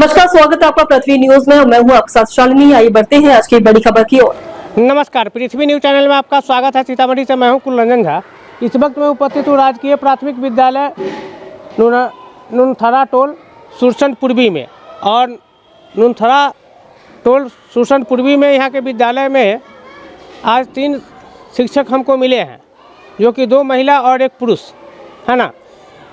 नमस्कार, स्वागत है आपका पृथ्वी न्यूज में। मैं हूं आपके साथ शालिनी। आइए बढ़ते हैं आज की बड़ी खबर की ओर। नमस्कार, पृथ्वी न्यूज चैनल में आपका स्वागत है। सीतामढ़ी से मैं हूं कुलरंजन झा। इस वक्त मैं उपस्थित हूँ राजकीय प्राथमिक विद्यालय नुनथरा टोल सुरसंड पूर्वी में। और नुनथरा टोल सुरसंड पूर्वी में यहाँ के विद्यालय में आज 3 शिक्षक हमको मिले हैं, जो कि 2 महिला और 1 पुरुष है ना।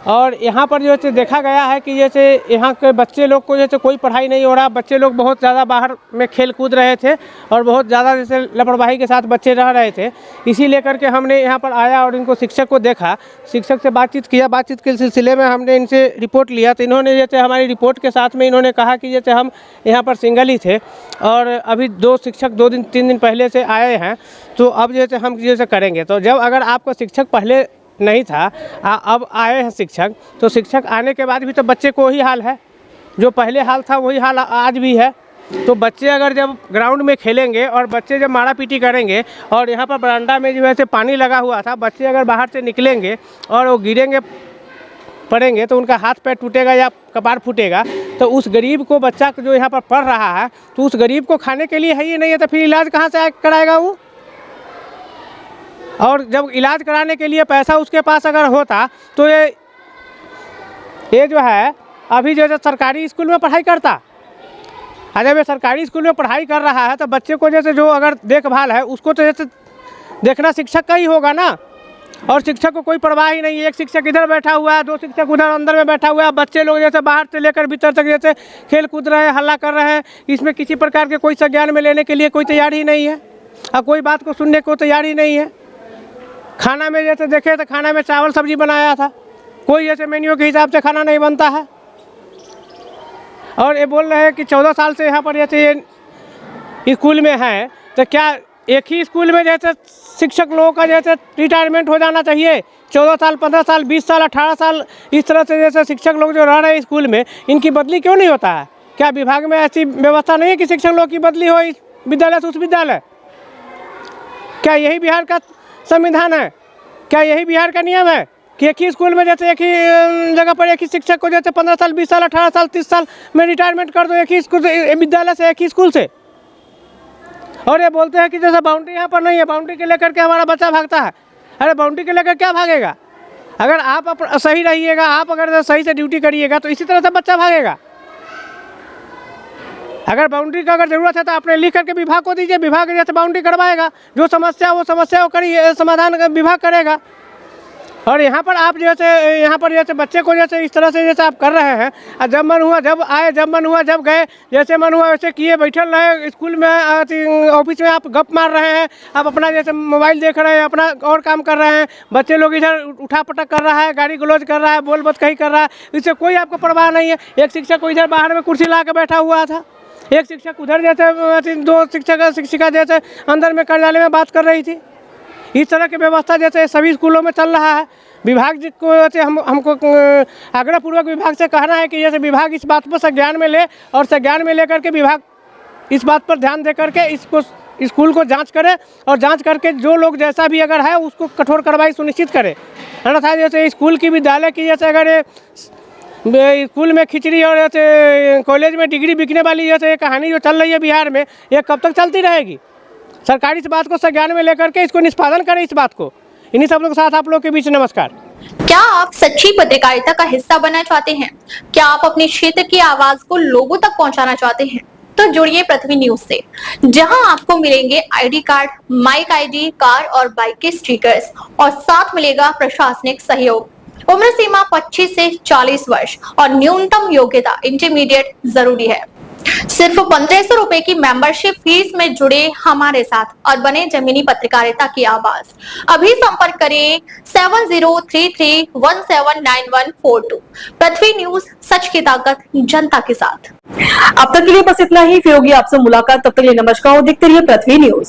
और यहाँ पर जैसे देखा गया है कि जैसे यहाँ के बच्चे लोग को जैसे कोई पढ़ाई नहीं हो रहा, बच्चे लोग बहुत ज़्यादा बाहर में खेल कूद रहे थे और बहुत ज़्यादा जैसे लापरवाही के साथ बच्चे रह रहे थे। इसी लेकर के हमने यहाँ पर आया और इनको शिक्षक को देखा, शिक्षक से बातचीत किया। बातचीत के सिलसिले में हमने इनसे रिपोर्ट लिया, तो इन्होंने जैसे हमारी रिपोर्ट के साथ में इन्होंने कहा कि जैसे हम यहाँ पर सिंगल ही थे और अभी 2 शिक्षक 2-3 दिन पहले से आए हैं, तो अब जैसे हम जैसे करेंगे। तो जब अगर आपका शिक्षक पहले नहीं था, अब आए हैं शिक्षक, तो शिक्षक आने के बाद भी तो बच्चे को वही हाल है, जो पहले हाल था वही हाल आज भी है। तो बच्चे अगर जब ग्राउंड में खेलेंगे और बच्चे जब मारा पीटी करेंगे और यहाँ पर बरामदा में जो है पानी लगा हुआ था, बच्चे अगर बाहर से निकलेंगे और वो गिरेंगे पड़ेंगे तो उनका हाथ पैर टूटेगा या कपार फूटेगा। तो उस गरीब को बच्चा जो यहाँ पर पढ़ रहा है, तो उस गरीब को खाने के लिए है ही नहीं है, तो फिर इलाज कहाँ से कराएगा वो। और जब इलाज कराने के लिए पैसा उसके पास अगर होता तो ये जो है अभी जो सरकारी स्कूल में पढ़ाई करता। जब ये सरकारी स्कूल में पढ़ाई कर रहा है तो बच्चे को जैसे जो अगर देखभाल है उसको तो जैसे देखना शिक्षक का ही होगा ना। और शिक्षक को कोई परवाह ही नहीं है। एक शिक्षक इधर बैठा हुआ है, 2 शिक्षक उधर अंदर में बैठा हुआ है। बच्चे लोग जैसे बाहर से लेकर भीतर तक जैसे खेल कूद रहे हैं, हल्ला कर रहे हैं। इसमें किसी प्रकार के कोई संज्ञान में लेने के लिए कोई तैयार ही नहीं है और कोई बात को सुनने को तैयार ही नहीं है। खाना में जैसे देखे तो खाना में चावल सब्जी बनाया था, कोई जैसे मेन्यू के हिसाब से खाना नहीं बनता है। और ये बोल रहे हैं कि 14 साल से यहाँ पर जैसे ये स्कूल में है, तो क्या एक ही स्कूल में जैसे शिक्षक लोगों का जैसे रिटायरमेंट हो जाना चाहिए? 14 साल, 15 साल, 20 साल, 18 साल इस तरह से जैसे शिक्षक लोग जो रह रहे हैं स्कूल में, इनकी बदली क्यों नहीं होता है? क्या विभाग में ऐसी व्यवस्था नहीं है कि शिक्षक लोग की बदली हो इस विद्यालय से उस विद्यालय? क्या यही बिहार का संविधान है? क्या यही बिहार का नियम है कि एक ही स्कूल में जैसे एक ही जगह पर एक ही शिक्षक को जैसे 15 साल, 20 साल, 18 साल, 30 साल में रिटायरमेंट कर दो एक ही स्कूल विद्यालय से, एक ही स्कूल से? और ये बोलते हैं कि जैसे बाउंड्री यहाँ पर नहीं है, बाउंड्री के लेकर के हमारा बच्चा भागता है। अरे बाउंड्री के लेकर क्या भागेगा? अगर आप सही रहिएगा, आप अगर सही से ड्यूटी करिएगा तो इसी तरह से बच्चा भागेगा। अगर बाउंड्री का अगर ज़रूरत है तो आपने लिख करके विभाग को दीजिए, विभाग जैसे बाउंड्री करवाएगा। जो समस्या वो समस्या को करिए, समाधान विभाग करेगा। और यहाँ पर आप जैसे बच्चे को जैसे इस तरह से जैसे आप कर रहे हैं, और जब मन हुआ जब आए, जब मन हुआ जब गए, जैसे मन हुआ वैसे किए, बैठल रहे स्कूल में, ऑफिस में आप गप मार रहे हैं, आप अपना जैसे मोबाइल देख रहे हैं, अपना और काम कर रहे हैं। बच्चे लोग इधर उठा पटक कर रहा है, गाड़ी गलौज कर रहा है, बोल बत कहीं कर रहा है, इससे कोई आपको परवाह नहीं है। एक शिक्षक को इधर बाहर में कुर्सी ला के बैठा हुआ था, एक शिक्षक उधर जैसे 2 शिक्षक शिक्षिका जैसे अंदर में कार्यालय में बात कर रही थी। इस तरह की व्यवस्था जैसे सभी स्कूलों में चल रहा है। विभाग को जैसे हमको आग्रहपूर्वक विभाग से कहना है कि जैसे विभाग इस बात पर संज्ञान में ले और संज्ञान में लेकर के विभाग इस बात पर ध्यान दे करके इसको स्कूल को जांच करे और जांच करके जो लोग जैसा भी अगर है उसको कठोर कार्रवाई सुनिश्चित करे। अन्यथा जैसे स्कूल की विद्यालय की जैसे अगर स्कूल में खिचड़ी और जैसे कॉलेज में डिग्री बिकने वाली जैसे कहानी जो चल रही है बिहार में, ये कब तक चलती रहेगी? सरकार इस बात को संज्ञान में लेकर के इसको निष्पादन करे इस बात को। इन्हीं सब लोग के साथ आप लोग के बीच नमस्कार। क्या आप सच्ची पत्रकारिता का हिस्सा बनना चाहते हैं? क्या आप अपने क्षेत्र की आवाज को लोगों तक पहुंचाना चाहते हैं? तो जुड़िए पृथ्वी न्यूज से, जहां आपको मिलेंगे ID card, mic ID, car और बाइक के स्टिकर्स और साथ मिलेगा प्रशासनिक सहयोग। उम्र सीमा 25 से 40 वर्ष और न्यूनतम योग्यता इंटरमीडिएट जरूरी है। सिर्फ 1500 रुपए की मेंबरशिप फीस में जुड़े हमारे साथ और बने जमीनी पत्रकारिता की आवाज। अभी संपर्क करें 7033179142। पृथ्वी न्यूज, सच की ताकत जनता के साथ। अब तक के लिए बस इतना ही। फिर होगी आपसे मुलाकात, तब तक के लिए नमस्कार और देखते रहिए पृथ्वी न्यूज।